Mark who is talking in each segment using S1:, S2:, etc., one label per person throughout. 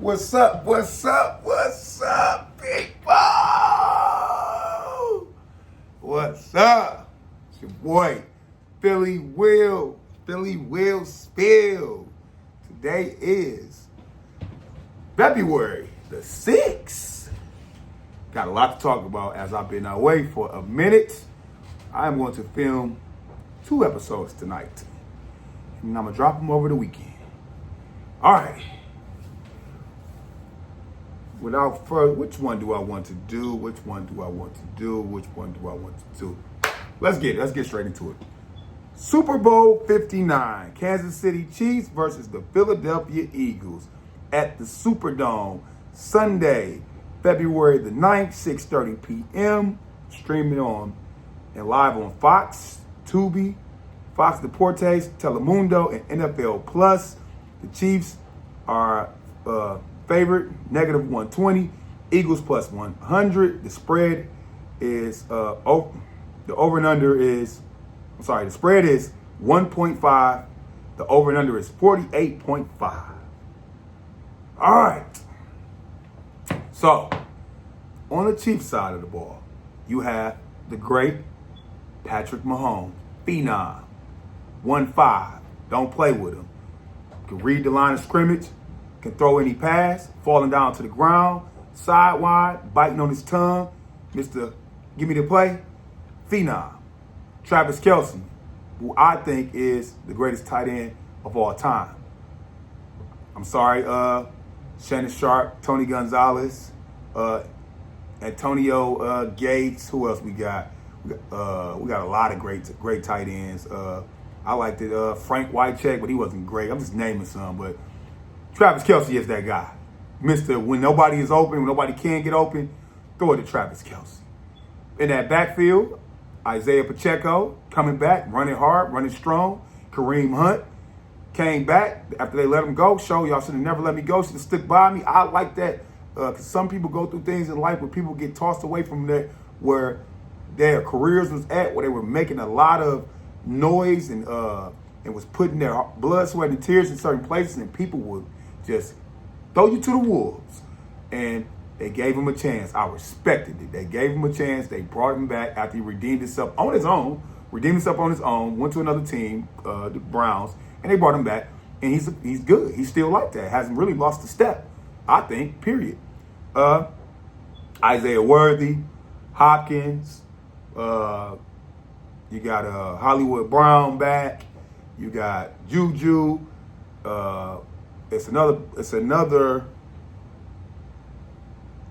S1: What's up? What's up? What's up, people? What's up? It's your boy, Philly Will Spill. Today is February the 6th. Got a lot to talk about as I've been away for a minute. I am going to film 2 episodes tonight. And I'm going to drop them over the weekend. All right. Without further, which one do I want to do? Let's get straight into it. Super Bowl 59, Kansas City Chiefs versus the Philadelphia Eagles at the Superdome, Sunday, February the 9th, 6:30 p.m. Streaming on and live on Fox, Tubi, Fox Deportes, Telemundo, and NFL Plus. The Chiefs are favorite, -120. Eagles plus 100. The spread is the over and under is, the spread is 1.5. The over and under is 48.5. All right. So, on the Chiefs side of the ball, you have the great Patrick Mahomes, phenom, 1.5. Don't play with him. Can read the line of scrimmage, can throw any pass, falling down to the ground, sidewide, biting on his tongue. Mr. Give me the play. Phenom. Travis Kelce, who I think is the greatest tight end of all time. I'm sorry, Shannon Sharp, Tony Gonzalez, Antonio Gates. Who else we got? We got a lot of great tight ends. I liked it. Frank Wycheck, but he wasn't great. I'm just naming some, but Travis Kelce is that guy. Mr. When nobody is open, when nobody can get open, throw it to Travis Kelce. In that backfield, Isaiah Pacheco coming back, running hard, running strong. Kareem Hunt came back after they let him go. Show y'all should have never let me go. Should have stuck by me. I like that because some people go through things in life where people get tossed away from that, where their careers was at, where they were making a lot of noise and was putting their blood, sweat, and tears in certain places, and people would just throw you to the wolves. And they gave him a chance. I respected it. They gave him a chance. They brought him back after he redeemed himself on his own. Went to another team, the Browns, and they brought him back. And he's good. He's still like that. Hasn't really lost a step, I think, period. Isaiah Worthy, Hopkins, you got Hollywood Brown back. You got Juju. It's another.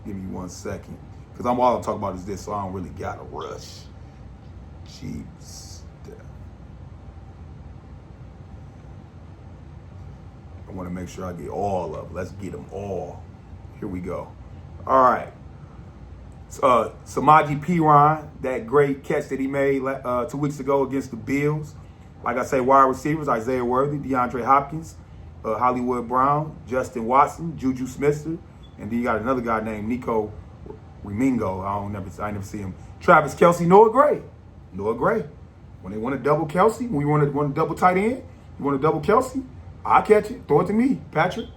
S1: Give me 1 second, because all I'm talking about is this, so I don't really gotta rush. Chiefs. I want to make sure I get all of them. Let's get them all. Here we go. All right. Samaje Perine, that great catch that he made 2 weeks ago against the Bills. Like I say, wide receivers, Isaiah Worthy, DeAndre Hopkins, Hollywood Brown, Justin Watson, Juju Smith-Schuster, and then you got another guy named Nico Rimingo. I never see him. Travis Kelce, Noah Gray. When they want to double Kelce, when we want to double tight end, you want to double Kelce, I'll catch it. Throw it to me, Patrick.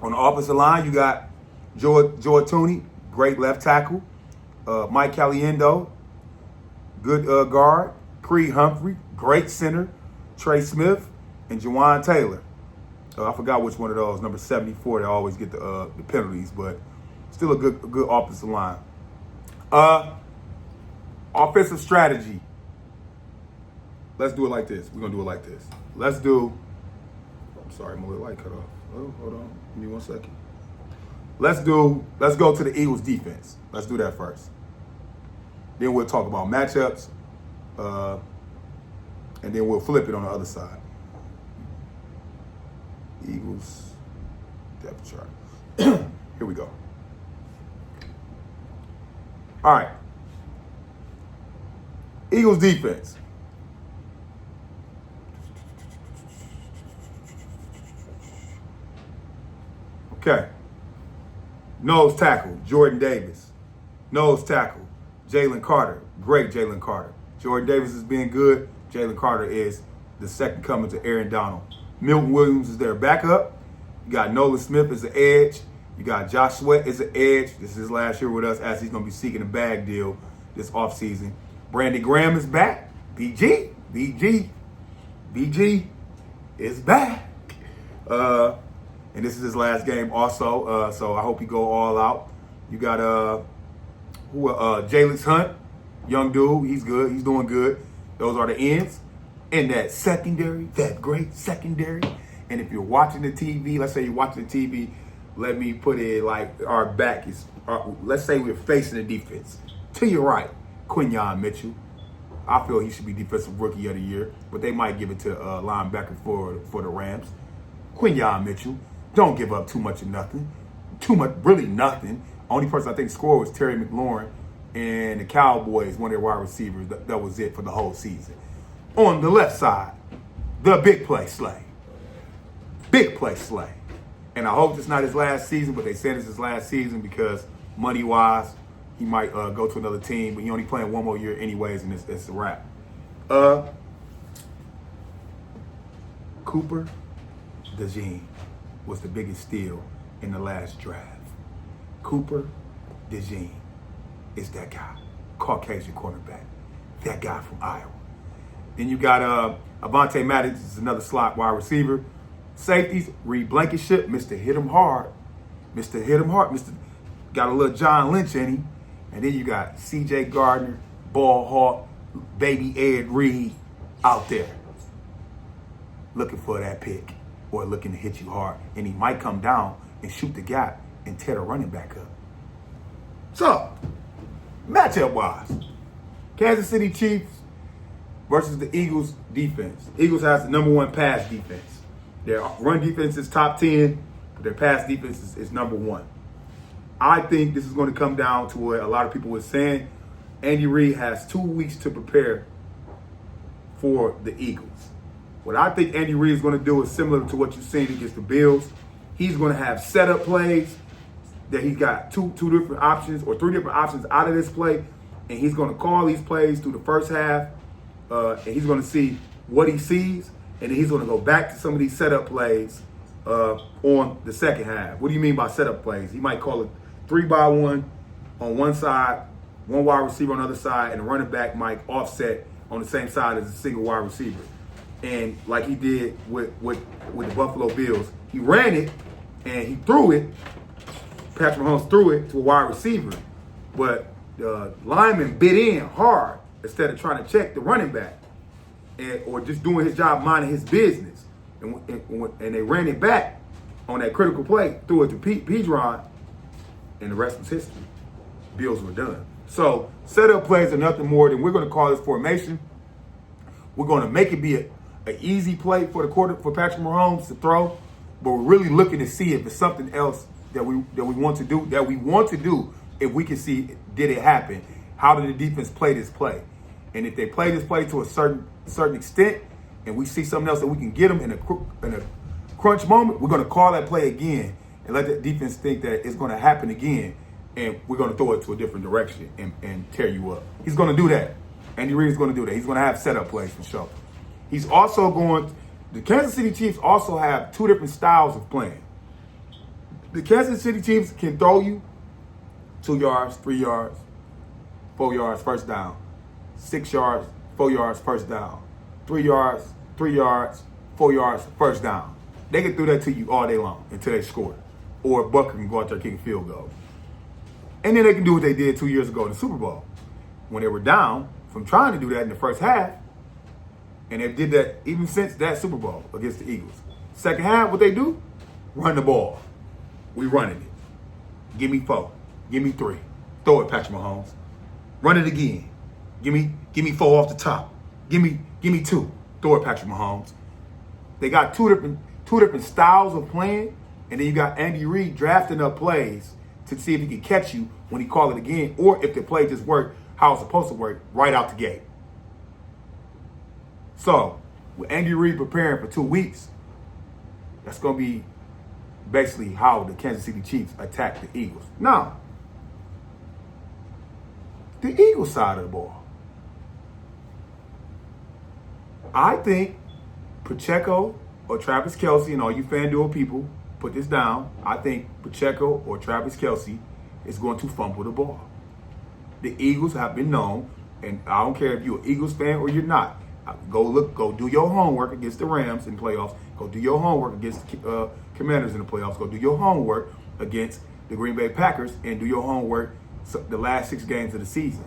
S1: On the offensive line, you got Joe Thuney, great left tackle. Mike Caliendo, good guard. Creed Humphrey, great center. Trey Smith, and Jawan Taylor. I forgot which one of those, number 74, they always get the penalties, but still a good offensive line. Offensive strategy. Let's do it like this. We're going to do it like this. I'm sorry, my little light cut off. Oh, hold on. Give me 1 second. Let's go to the Eagles defense. Let's do that first. Then we'll talk about matchups. And then we'll flip it on the other side. Eagles depth chart. Here we go. All right. Eagles defense. Okay. Nose tackle, Jordan Davis. Nose tackle, Jalen Carter. Great Jalen Carter. Jordan Davis is being good. Jalen Carter is the second coming to Aaron Donald. Milton Williams is their backup. You got Nolan Smith as the edge. You got Josh Sweat as the edge. This is his last year with us, as he's going to be seeking a bag deal this offseason. Brandon Graham is back. BG is back. And this is his last game also. So I hope he go all out. You got Jalen Hunt, young dude. He's good. He's doing good. Those are the ends. And that secondary, that great secondary. And if you're watching the TV, let's say you're watching the TV, let me put it like our back is, let's say we're facing the defense. To your right, Quinyon Mitchell. I feel he should be Defensive Rookie of the Year, but they might give it to linebacker for the Rams. Quinyon Mitchell. Don't give up too much of nothing. Too much, really nothing. Only person I think scored was Terry McLaurin, and the Cowboys, one of their wide receivers. That was it for the whole season. On the left side, the big play Slay. Big play Slay. And I hope it's not his last season, but they said it's his last season because money-wise, he might go to another team, but he only playing one more year anyways, and it's a wrap. Cooper DeJean was the biggest steal in the last draft. Cooper DeJean is that guy, Caucasian cornerback, that guy from Iowa. Then you got Avonte Maddox is another slot wide receiver. Safeties, Reed Blankenship, Mr. Hit him hard. Mr. Hit him hard. Mr. Got a little John Lynch in him. And then you got C.J. Gardner, Ball Hawk, baby Ed Reed out there looking for that pick or looking to hit you hard. And he might come down and shoot the gap and tear the running back up. So, matchup-wise, Kansas City Chiefs versus the Eagles defense. Eagles has the number one pass defense. Their run defense is top 10, but their pass defense is number one. I think this is going to come down to what a lot of people were saying. Andy Reid has 2 weeks to prepare for the Eagles. What I think Andy Reid is going to do is similar to what you've seen against the Bills. He's going to have setup plays that he's got two different options or three different options out of this play, and he's going to call these plays through the first half, and he's going to see what he sees, and then he's going to go back to some of these setup plays on the second half. What do you mean by setup plays? He might call it 3-by-1 on one side, one wide receiver on the other side, and the running back might offset on the same side as a single wide receiver. And like he did with the Buffalo Bills, he ran it and he threw it. Patrick Mahomes threw it to a wide receiver, but the lineman bit in hard instead of trying to check the running back or just doing his job, minding his business. And they ran it back on that critical play, threw it to Pedron, and the rest was history. Bills were done. So setup plays are nothing more than we're going to call this formation. We're going to make it be an easy play for Patrick Mahomes to throw, but we're really looking to see if it's something else that we want to do. If we can see, did it happen? How did the defense play this play? And if they play this play to a certain extent, and we see something else that we can get them in a crunch moment, we're going to call that play again and let the defense think that it's going to happen again, and we're going to throw it to a different direction and tear you up. He's going to do that. Andy Reid is going to do that. He's going to have setup plays for sure. He's also the Kansas City Chiefs also have two different styles of playing. The Kansas City Chiefs can throw you 2 yards, 3 yards, 4 yards, first down, 6 yards, 4 yards, first down, 3 yards, 3 yards, 4 yards, first down. They can do that to you all day long until they score. Or Bucker can go out there and kick a field goal. And then they can do what they did 2 years ago in the Super Bowl when they were down from trying to do that in the first half. And they did that even since that Super Bowl against the Eagles. Second half, what they do? Run the ball. We running it. Give me 4. Give me 3. Throw it, Patrick Mahomes. Run it again. Give me 4 off the top. Give me 2. Throw it, Patrick Mahomes. They got two different styles of playing, and then you got Andy Reid drafting up plays to see if he can catch you when he call it again, or if the play just worked how it's supposed to work right out the gate. So, with Andy Reid preparing for 2 weeks, that's going to be basically how the Kansas City Chiefs attack the Eagles. Now, the Eagles side of the ball. I think Pacheco or Travis Kelce, and all you FanDuel people, put this down. I think Pacheco or Travis Kelce is going to fumble the ball. The Eagles have been known, and I don't care if you're an Eagles fan or you're not. Go do your homework against the Rams in playoffs. Go do your homework against the Commanders in the playoffs. Go do your homework against the Green Bay Packers, and do your homework the last 6 games of the season.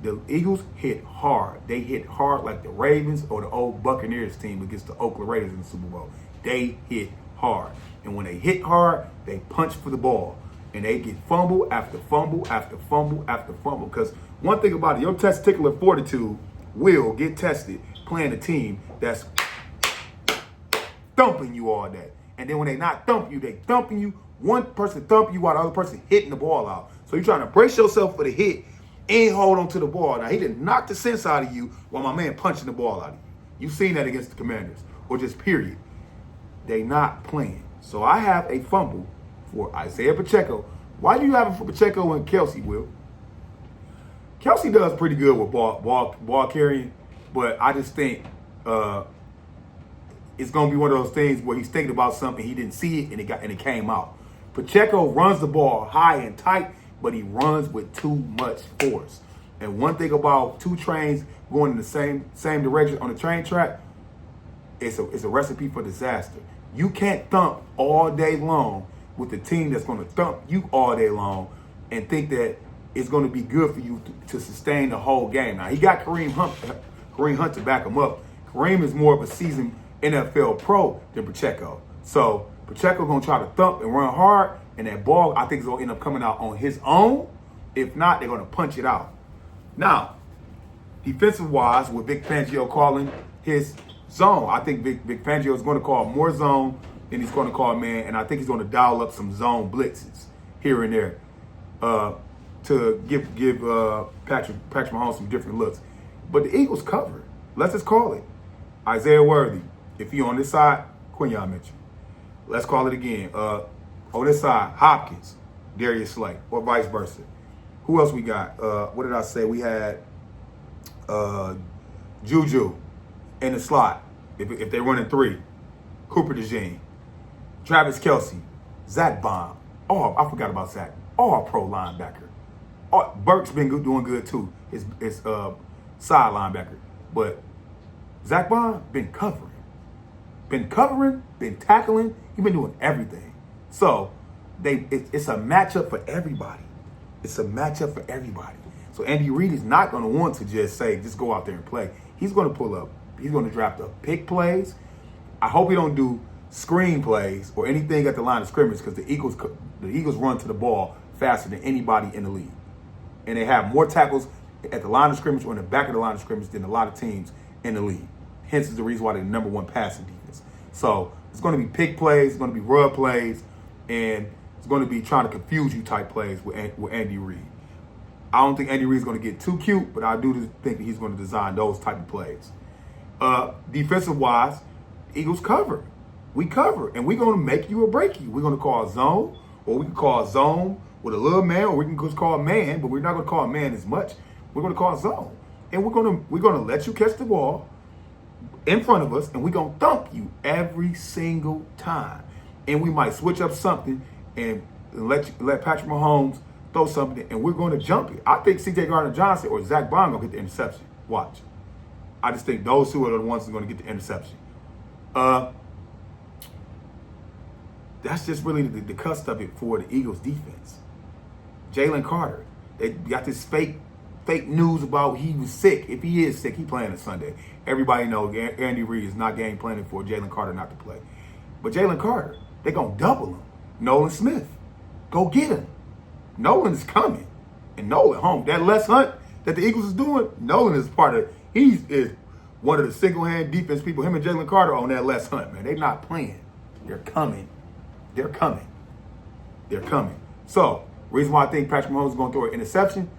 S1: The Eagles hit hard. They hit hard like the Ravens or the old Buccaneers team against the Oakland Raiders in the Super Bowl. They hit hard. And when they hit hard, they punch for the ball. And they get fumble after fumble after fumble after fumble. Because one thing about it, your testicular fortitude will get tested playing a team that's thumping you all day. And then when they not thumping you, they thumping you. One person thumping you while the other person hitting the ball out. So you're trying to brace yourself for the hit and hold on to the ball. Now, he didn't knock the sense out of you while my man punching the ball out of you. You've seen that against the Commanders, or just period. They not playing. So I have a fumble for Isaiah Pacheco. Why do you have it for Pacheco and Kelce, Will? Kelce does pretty good with ball carrying, but I just think it's going to be one of those things where he's thinking about something, he didn't see it, and it came out. Pacheco runs the ball high and tight, but he runs with too much force. And one thing about 2 trains going in the same direction on the train track, it's a recipe for disaster. You can't thump all day long with the team that's going to thump you all day long and think that it's going to be good for you to sustain the whole game. Now, he got Kareem Hunt to back him up. Kareem is more of a seasoned NFL pro than Pacheco. So Pacheco going to try to thump and run hard, and that ball, I think, is going to end up coming out on his own. If not, they're going to punch it out. Now, defensive-wise, with Vic Fangio calling his zone, I think Vic Fangio is going to call more zone than he's going to call man, and I think he's going to dial up some zone blitzes here and there to give Patrick Mahomes some different looks. But the Eagles cover. Let's just call it. Isaiah Worthy, if he on this side, Quinyon Mitchell. Let's call it again. On this side, Hopkins, Darius Slay, or vice versa. Who else we got? What did I say? We had Juju in the slot, if they're running 3. Cooper DeJean, Travis Kelce, Zach Bond. Oh, I forgot about Zach. All-pro linebacker. Burke's been doing good too. His side linebacker. But Zach Bond been covering. Been tackling. He's been doing everything. So it's a matchup for everybody. It's a matchup for everybody. So Andy Reid is not going to want to just go out there and play. He's going to pull up. He's going to draft up pick plays. I hope he don't do screen plays or anything at the line of scrimmage, because the Eagles run to the ball faster than anybody in the league. And they have more tackles at the line of scrimmage or in the back of the line of scrimmage than a lot of teams in the league. Hence is the reason why they're the number 1 passing defense. So it's going to be pick plays, it's going to be rub plays, and it's going to be trying to confuse you type plays with Andy Reid. I don't think Andy Reid is going to get too cute, but I do think that he's going to design those type of plays. Defensive-wise, Eagles cover. We cover, and we're going to make you or break you. We're going to call zone, or we can call zone with a little man, or we can just call man, but we're not going to call man as much. We're going to call zone, and we're going to let you catch the ball in front of us, and we're going to thump you every single time. And we might switch up something and let Patrick Mahomes throw something, and we're going to jump it. I think C.J. Gardner-Johnson or Zach Bond going to get the interception. Watch. I just think those 2 are the ones who are going to get the interception. That's just really the cusp of it for the Eagles defense. Jalen Carter, they got this fake news about he was sick. If he is sick, he playing on Sunday. Everybody knows Andy Reid is not game planning for Jalen Carter not to play. But Jalen Carter, they're going to double him. Nolan Smith, go get him. Nolan is coming. And Nolan, home. That Les Hunt that the Eagles is doing, Nolan is part of, he is one of the single-hand defense people, him and Jalen Carter on that Les Hunt, man. They're not playing. They're coming. They're coming. They're coming. So, reason why I think Patrick Mahomes is going to throw an interception,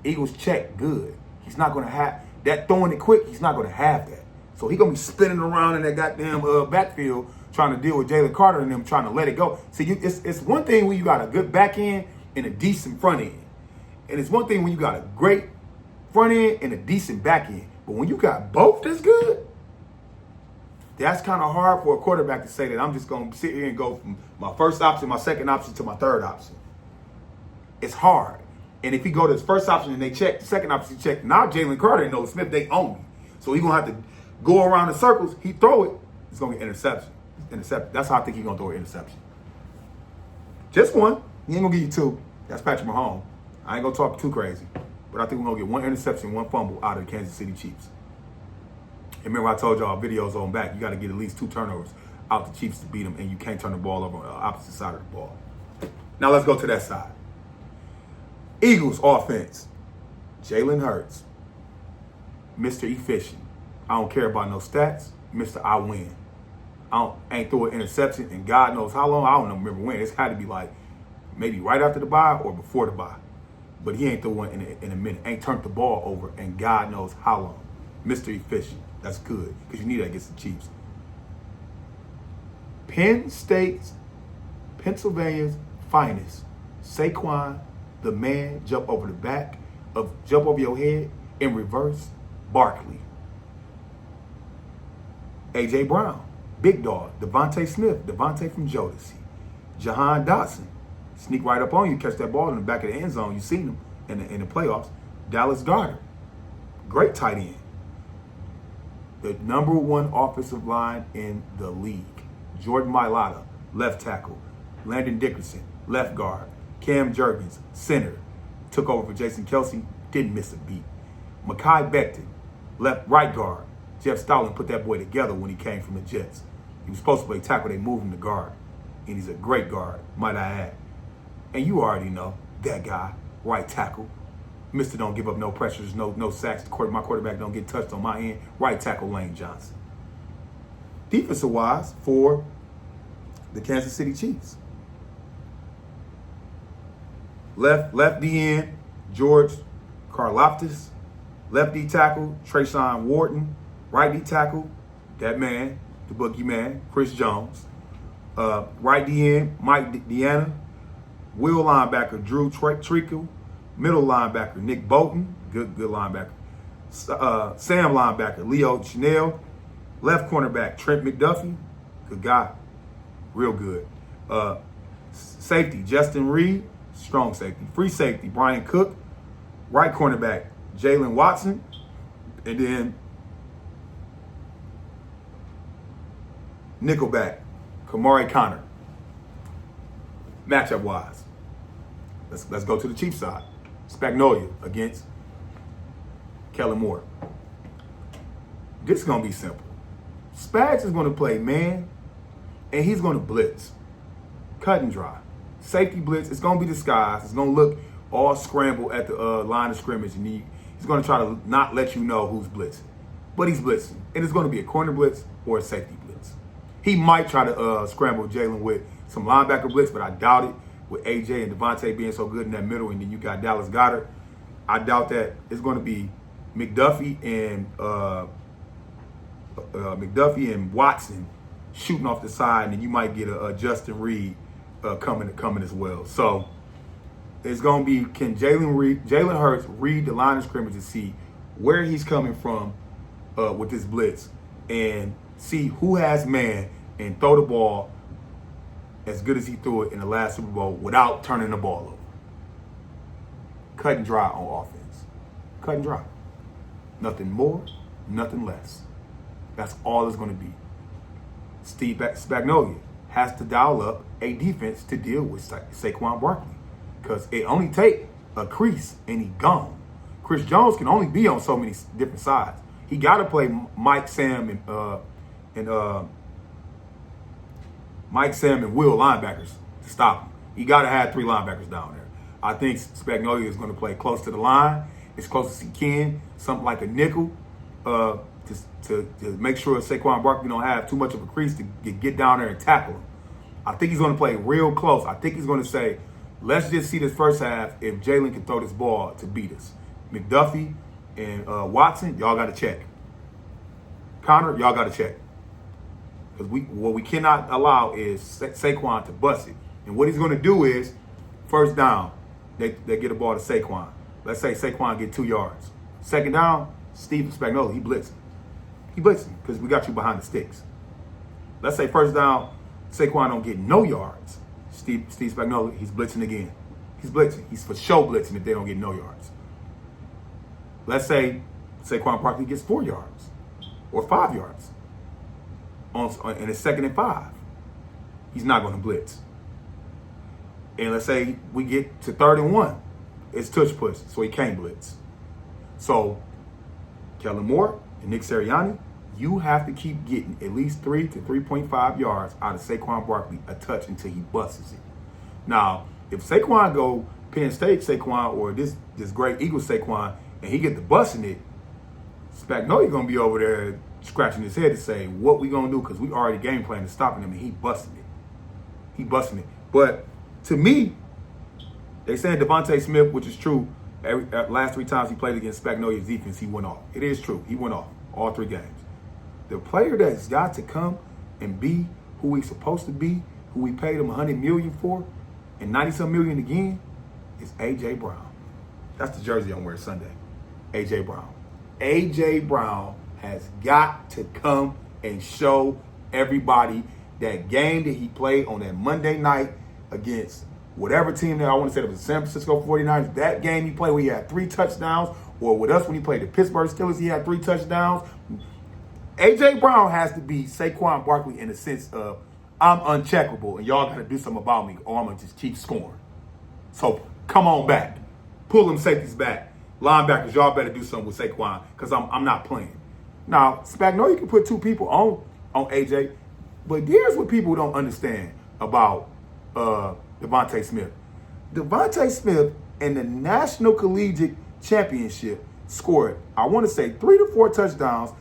S1: Eagles check good. He's not going to have that throwing it quick. He's not going to have that. So he's going to be spinning around in that goddamn backfield trying to deal with Jalen Carter and them trying to let it go. See, it's one thing when you got a good back end and a decent front end. And it's one thing when you got a great front end and a decent back end. But when you got both that's good, That's kind of hard for a quarterback to say that I'm just going to sit here and go from my first option, my second option to my third option. It's hard. And if he go to his first option and they check, the second option check, now Jalen Carter and Nolan Smith, they own me. So he's going to have to go around in circles. He throw it, it's going to get interception. That's how I think he's going to throw an interception. Just one. He ain't going to give you two. That's Patrick Mahomes. I ain't going to talk too crazy. But I think we're going to get one interception, one fumble out of the Kansas City Chiefs. And remember I told y'all videos on back, you got to get at least 2 turnovers out the Chiefs to beat them, and you can't turn the ball over on the opposite side of the ball. Now let's go to that side. Eagles offense. Jalen Hurts. Mr. Efficient. I don't care about no stats. Mr. I win. Ain't throw an interception and God knows how long. I don't remember when. It's had to be like maybe right after the bye or before the bye. But he ain't threw one in a minute. Ain't turned the ball over and God knows how long. Mr. Efficient. That's good because you need that against the Chiefs. Penn State's, Pennsylvania's finest. Saquon, the man, jump over your head in reverse. Barkley. A.J. Brown. Big dog. Devontae Smith. Devontae from Jodeci. Jahan Dotson. Sneak right up on you, catch that ball in the back of the end zone. You've seen him in the playoffs. Dallas Goedert. Great tight end. The number 1 offensive line in the league. Jordan Mailata, left tackle. Landon Dickerson, left guard. Cam Jurgens, center. Took over for Jason Kelce, didn't miss a beat. Mekhi Becton, right guard. Jeff Stoutland put that boy together when he came from the Jets. He was supposed to play tackle, they moved him to guard. And he's a great guard, might I add. And you already know that guy, right tackle. Mr. Don't give up no pressures, no sacks. My quarterback don't get touched on my end. Right tackle Lane Johnson. Defensive wise for the Kansas City Chiefs. Left DN, George Karlaftis. Left D tackle, Trayshawn Wharton. Right D tackle, that man, the boogie man, Chris Jones. Right DN, Mike Deanna. Will linebacker, Drew Treacle. Middle linebacker, Nick Bolton. Good linebacker. Sam linebacker, Leo Chanel. Left cornerback, Trent McDuffie. Good guy. Real good. Safety, Justin Reed. Strong safety. Free safety, Brian Cook. Right cornerback, Jalen Watson. And then nickelback, Kamari Connor. Matchup wise. Let's go to the Chiefs side. Spagnuolo against Kellen Moore. This is going to be simple. Spags is going to play man, and he's going to blitz. Cut and dry. Safety blitz. It's going to be disguised. It's going to look all scrambled at the line of scrimmage, and he's going to try to not let you know who's blitzing. But he's blitzing. And it's going to be a corner blitz or a safety blitz. He might try to scramble Jalen with some linebacker blitz, but I doubt it. With AJ and Devontae being so good in that middle, and then you got Dallas Goedert, I doubt that. It's going to be McDuffie and Watson shooting off the side, and then you might get a Justin Reed coming as well. So it's going to be, can Jalen Hurts read the line of scrimmage to see where he's coming from with this blitz and see who has man and throw the ball as good as he threw it in the last Super Bowl without turning the ball over. Cut and dry on offense. Cut and dry. Nothing more, nothing less. That's all it's going to be. Steve Spagnuolo has to dial up a defense to deal with Saquon Barkley because it only take a crease and he gone. Chris Jones can only be on so many different sides. He got to play Mike, Sam, and Will linebackers to stop him. He got to have 3 linebackers down there. I think Spagnuolo is going to play close to the line, as close as he can, something like a nickel, to make sure Saquon Barkley don't have too much of a crease to get down there and tackle him. I think he's going to play real close. I think he's going to say, let's just see this first half if Jalen can throw this ball to beat us. McDuffie and Watson, y'all got to check. Connor, y'all got to check. Because what we cannot allow is Saquon to bust it. And what he's going to do is, first down, they get a ball to Saquon. Let's say Saquon get 2 yards. Second down, Steve Spagnuolo, he blitzing. He blitzing because we got you behind the sticks. Let's say first down, Saquon don't get no yards. Steve Spagnuolo, he's blitzing again. He's blitzing. He's for sure blitzing if they don't get no yards. Let's say Saquon Barkley gets 4 yards or 5 yards in a 2nd and 5. He's not going to blitz. And let's say we get to 3rd and 1. It's touch push, so he can't blitz. So Kellen Moore and Nick Sirianni, you have to keep getting at least 3 to 3.5 yards out of Saquon Barkley a touch until he busts it. Now, if Saquon go Penn State Saquon or this great Eagles Saquon and he get to busting it, Spagnuolo going to be over there scratching his head to say, what we going to do? Because we already game plan to stopping him and he busting it. He busting it. But to me, they saying Devontae Smith, which is true, last 3 times he played against Spagnuolo's defense, he went off. It is true. He went off all 3 games. The player that's got to come and be who he's supposed to be, who we paid him $100 million for, and $90-some million again, is A.J. Brown. That's the jersey I'm wearing Sunday. A.J. Brown. A.J. Brown has got to come and show everybody that game that he played on that Monday night against whatever team that I want to say it was the San Francisco 49ers, that game he played where he had 3 touchdowns, or with us when he played the Pittsburgh Steelers, he had 3 touchdowns. A.J. Brown has to be Saquon Barkley in the sense of, I'm uncheckable and y'all got to do something about me or I'm going to just keep scoring. So come on back. Pull them safeties back. Linebackers, y'all better do something with Saquon because I'm not playing. Now, Spagnuolo, you can put 2 people on A.J., but here's what people don't understand about Devontae Smith. Devontae Smith in the National Collegiate Championship scored, I want to say, 3 to 4 touchdowns,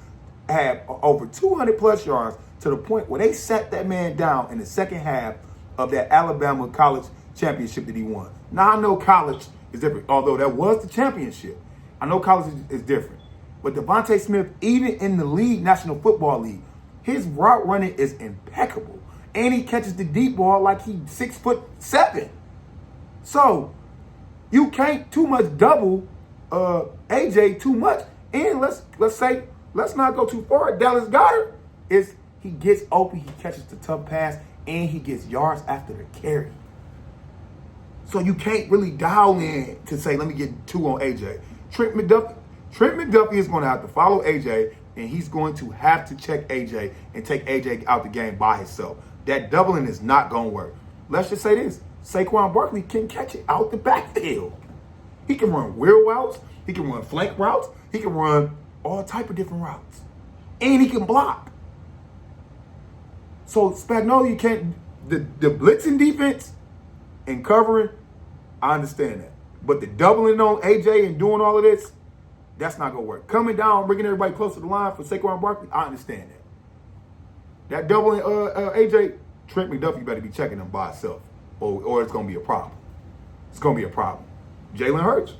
S1: had over 200 plus yards to the point where they sat that man down in the second half of that Alabama college championship that he won. Now, I know college is different, although that was the championship. I know college is different. But Devontae Smith, even in the league, National Football League, his route running is impeccable. And he catches the deep ball like he's 6'7". So you can't too much double AJ too much. And let's say, let's not go too far. Dallas Goedert he gets open, he catches the tough pass, and he gets yards after the carry. So you can't really dial in to say, let me get 2 on AJ. Trent McDuffie is going to have to follow AJ, and he's going to have to check AJ and take AJ out the game by himself. That doubling is not going to work. Let's just say this. Saquon Barkley can catch it out the backfield. He can run wheel routes. He can run flank routes. He can run all type of different routes. And he can block. So Spagnuolo, you can't, the blitzing defense and covering, I understand that. But the doubling on AJ and doing all of this, that's not going to work. Coming down, bringing everybody close to the line for Saquon Barkley, I understand that. That doubling AJ, Trent McDuffie better be checking him by himself, or it's going to be a problem. It's going to be a problem. Jalen Hurts,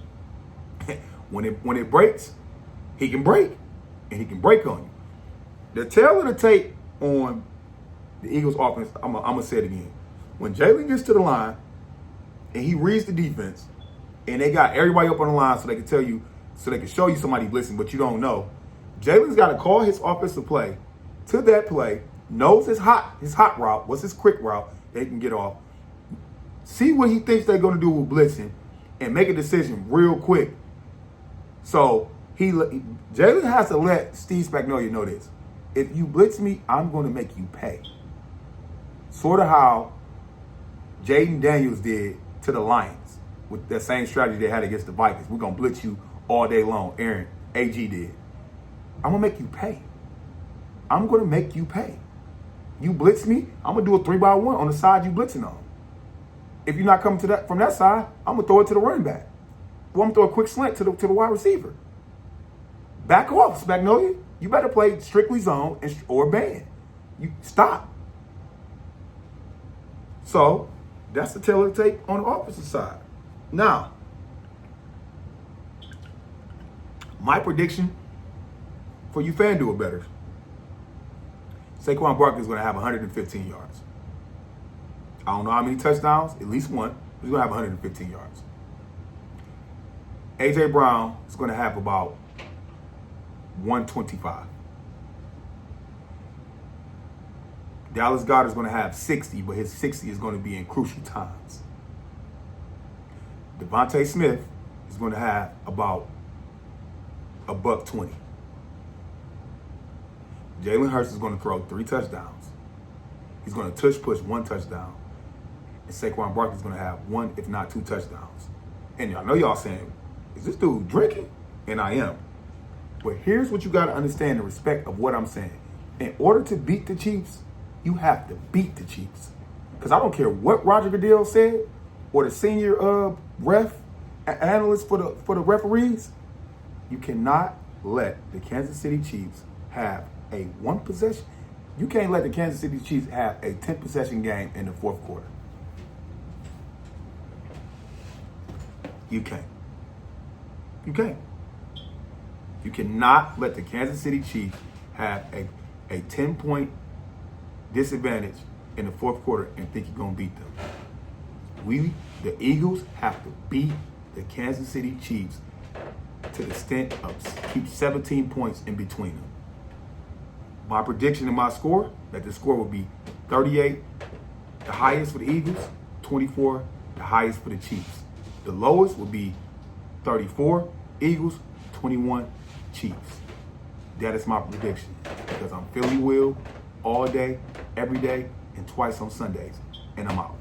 S1: when it breaks, he can break, and he can break on you. The tail of the tape on the Eagles offense, I'm going to say it again. When Jalen gets to the line and he reads the defense and they got everybody up on the line so they can tell you, so they can show you somebody blitzing, but you don't know, Jalen's got to call his offensive play to that play, knows his hot route, what's his quick route they can get off, see what he thinks they're going to do with blitzing, and make a decision real quick. So Jalen has to let Steve Spagnuolo know this. If you blitz me, I'm going to make you pay. Sort of how Jaden Daniels did to the Lions with that same strategy they had against the Vikings. We're going to blitz you all day long. AG did. I'm going to make you pay. I'm going to make you pay. You blitz me, I'm going to do a 3-by-1 on the side you blitzing on. If you're not coming to that from that side, I'm going to throw it to the running back. Or I'm going to throw a quick slant to the wide receiver. Back off, Spagnuolo. You better play strictly zone or man. You stop. So that's the tail of the tape on the offensive side. Now, my prediction for you FanDuel bettors, Saquon Barkley is going to have 115 yards. I don't know how many touchdowns, at least one. He's going to have 115 yards. A.J. Brown is going to have about 125. Dallas Goedert is going to have 60, but his 60 is going to be in crucial times. Devontae Smith is going to have about $120. Jalen Hurts is going to throw 3 touchdowns. He's going to touch push 1 touchdown. And Saquon Barkley is going to have 1, if not 2 touchdowns. And I know y'all saying, is this dude drinking? And I am. But here's what you got to understand in respect of what I'm saying. In order to beat the Chiefs, you have to beat the Chiefs. Because I don't care what Roger Goodell said or the senior analyst for the referees. You cannot let the Kansas City Chiefs have a 1 possession. You can't let the Kansas City Chiefs have a 10 possession game in the 4th quarter. You can't. You can't. You cannot let the Kansas City Chiefs have a 10-point disadvantage in the 4th quarter and think you're going to beat them. We, the Eagles, have to beat the Kansas City Chiefs to the extent of keep 17 points in between them. My prediction and my score, that the score will be 38, the highest for the Eagles, 24, the highest for the Chiefs. The lowest will be 34, Eagles, 21, Chiefs. That is my prediction because I'm Philly Will all day, every day, and twice on Sundays. And I'm out.